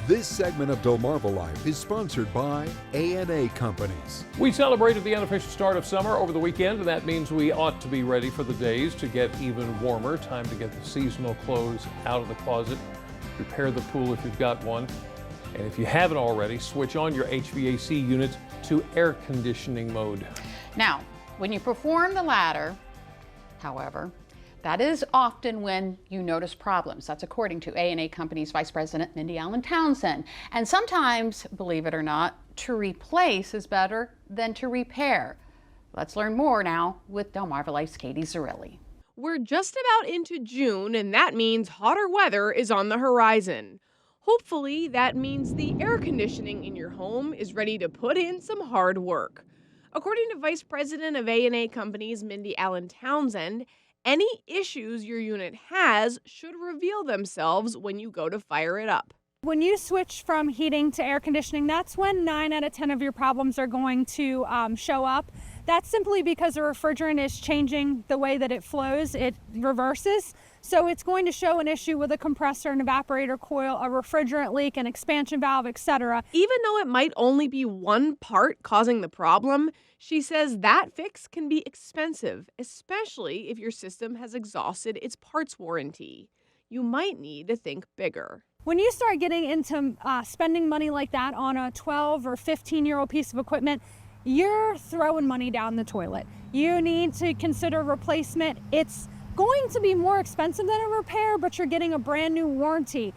This segment of DelmarvaLife is sponsored by A&A Companies. We celebrated the unofficial start of summer over the weekend, and that means we ought to be ready for the days to get even warmer. Time to get the seasonal clothes out of the closet, repair the pool if you've got one, and if you haven't already, switch on your HVAC unit to air conditioning mode. Now, when you perform the latter, however, that is often when you notice problems. That's according to A&A Company's Vice President, Mindy Allen-Townsend. And sometimes, believe it or not, to replace is better than to repair. Let's learn more now with DelmarvaLife's Katie Zarilli. We're just about into June, and that means hotter weather is on the horizon. Hopefully, that means the air conditioning in your home is ready to put in some hard work. According to Vice President of A&A Company's Mindy Allen-Townsend, any issues your unit has should reveal themselves when you go to fire it up. When you switch from heating to air conditioning, that's when 9 out of 10 of your problems are going to show up. That's simply because the refrigerant is changing the way that it flows. It reverses. So it's going to show an issue with a compressor, an evaporator coil, a refrigerant leak, an expansion valve, etc. Even though it might only be one part causing the problem, she says that fix can be expensive, especially if your system has exhausted its parts warranty. You might need to think bigger. When you start getting into spending money like that on a 12 or 15-year-old piece of equipment, you're throwing money down the toilet. You need to consider replacement. It's going to be more expensive than a repair, but you're getting a brand new warranty.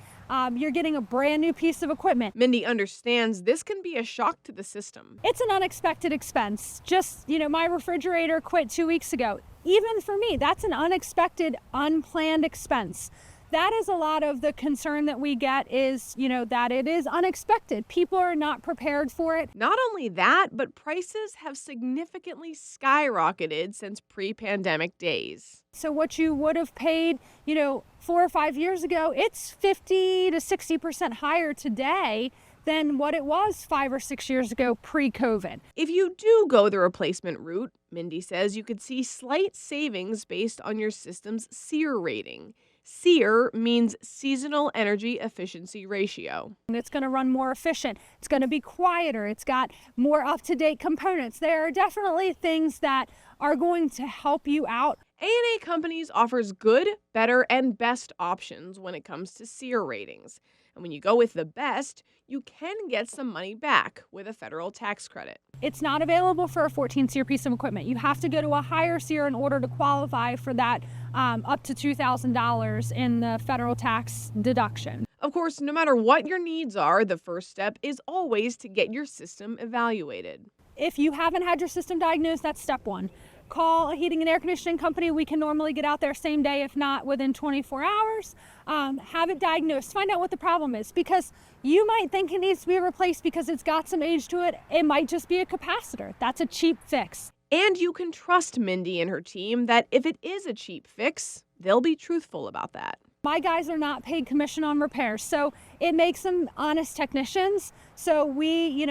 You're getting a brand new piece of equipment. Mindy understands this can be a shock to the system. It's an unexpected expense. Just, my refrigerator quit 2 weeks ago. Even for me, that's an unexpected, unplanned expense. That is a lot of the concern that we get is, that it is unexpected. People are not prepared for it. Not only that, but prices have significantly skyrocketed since pre-pandemic days. So what you would have paid, 4 or 5 years ago, it's 50 to 60% higher today than what it was 5 or 6 years ago pre-COVID. If you do go the replacement route, Mindy says you could see slight savings based on your system's SEER rating. SEER means Seasonal Energy Efficiency Ratio. And it's going to run more efficient. It's going to be quieter. It's got more up-to-date components. There are definitely things that are going to help you out. A&A Companies offers good, better, and best options when it comes to SEER ratings. And when you go with the best, you can get some money back with a federal tax credit. It's not available for a 14 SEER piece of equipment. You have to go to a higher SEER in order to qualify for that up to $2,000 in the federal tax deduction. Of course, no matter what your needs are, the first step is always to get your system evaluated. If you haven't had your system diagnosed, that's step one. Call a heating and air conditioning company. We can normally get out there same day, if not within 24 hours. Have it diagnosed, find out what the problem is, because you might think it needs to be replaced because it's got some age to it. It might just be a capacitor. That's a cheap fix. And you can trust Mindy and her team that if it is a cheap fix, they'll be truthful about that. My guys are not paid commission on repairs, so it makes them honest technicians. So we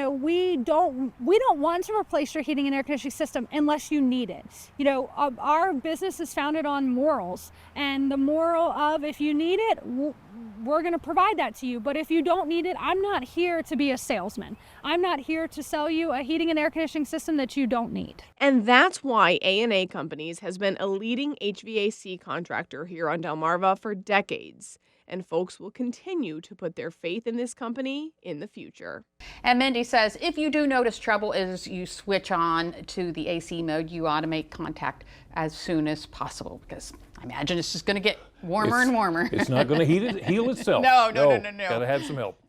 don't want to replace your heating and air conditioning system unless you need it. Our business is founded on morals, and the moral of if you need it, we're going to provide that to you. But if you don't need it, I'm not here to be a salesman. I'm not here to sell you a heating and air conditioning system that you don't need. And that's why A&A Companies has been a leading HVAC contractor here on Delmarva for decades. And folks will continue to put their faith in this company in the future. And Mindy says if you do notice trouble as you switch on to the AC mode, you ought to make contact as soon as possible, because I imagine it's just going to get warmer and warmer. It's not going to heal itself. No. Got to have some help.